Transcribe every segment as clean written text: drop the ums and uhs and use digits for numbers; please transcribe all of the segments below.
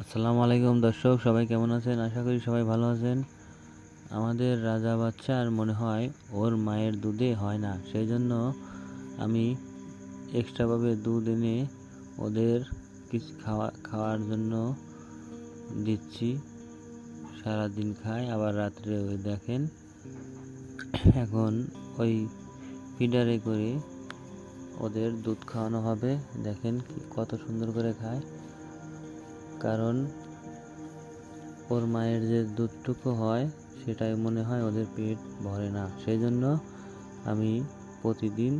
আসসালামু আলাইকুম দর্শক, সবাই কেমন আছেন? আশা করি সবাই ভালো আছেন। আমাদের রাজা বাচ্চার মনে হয় ওর মায়ের দুধে হয় না, সেই জন্য আমি এক্সট্রাভাবে দুধ এনে ওদের কিছু খাওয়ার জন্য দিচ্ছি। সারাদিন খায়, আবার রাত্রে ওই দেখেন এখন ওই ফিডারে করে ওদের দুধ খাওয়ানো হবে। দেখেন কত সুন্দর করে খায়, কারণ ওর মায়ের যে দুধটুকু হয় সেটাই মনে হয় ওদের পেট ভরে না, সেই জন্য আমি প্রতিদিন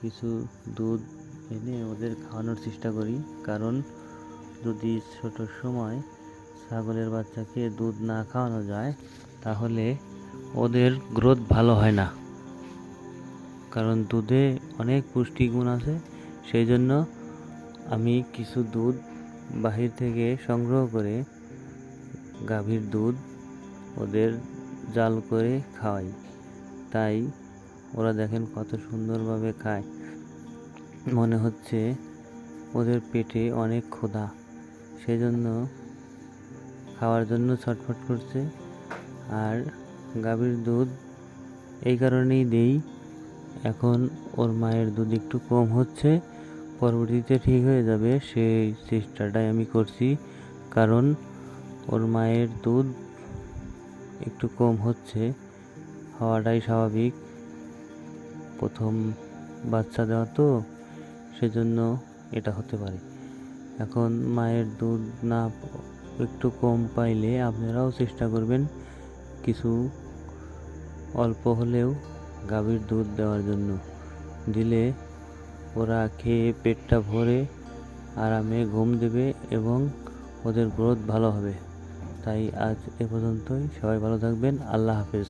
কিছু দুধ এনে ওদের খাওয়ানোর চেষ্টা করি। কারণ যদি ছোট সময় ছাগলের বাচ্চাকে দুধ না খাওয়ানো যায় তাহলে ওদের গ্রোথ ভালো হয় না, কারণ দুধে অনেক পুষ্টিগুণ আছে। সেই জন্য আমি কিছু দুধ বাহির থেকে সংগ্রহ করে গাভীর দুধ ওদের জাল করে খাওয়াই, তাই ওরা দেখেন কত সুন্দরভাবে খায়। মনে হচ্ছে ওদের পেটে অনেক ক্ষুধা, সেই জন্য খাওয়ার জন্য ছটফট করছে। আর গাভীর দুধ এই কারণেই দেই, এখন ওর মায়ের দুধ একটু কম হচ্ছে, পরবর্তীতে ঠিক হয়ে যাবে সেই চেষ্টাটাই আমি করছি। কারণ ওর মায়ের দুধ একটু কম হচ্ছে, হওয়াটাই স্বাভাবিক, প্রথম বাচ্চা দেওয়া তো, সেজন্য এটা হতে পারে। এখন মায়ের দুধ না একটু কম পাইলে আপনারাও চেষ্টা করবেন কিছু অল্প হলেও গাভীর দুধ দেওয়ার জন্য। দিলে ওরা খেয়ে পেটটা ভরে আরামে ঘুম দেবে এবং ওদের গ্রোথ ভালো হবে। তাই আজ এ পর্যন্তই, সবাই ভালো থাকবেন। আল্লাহ হাফেজ।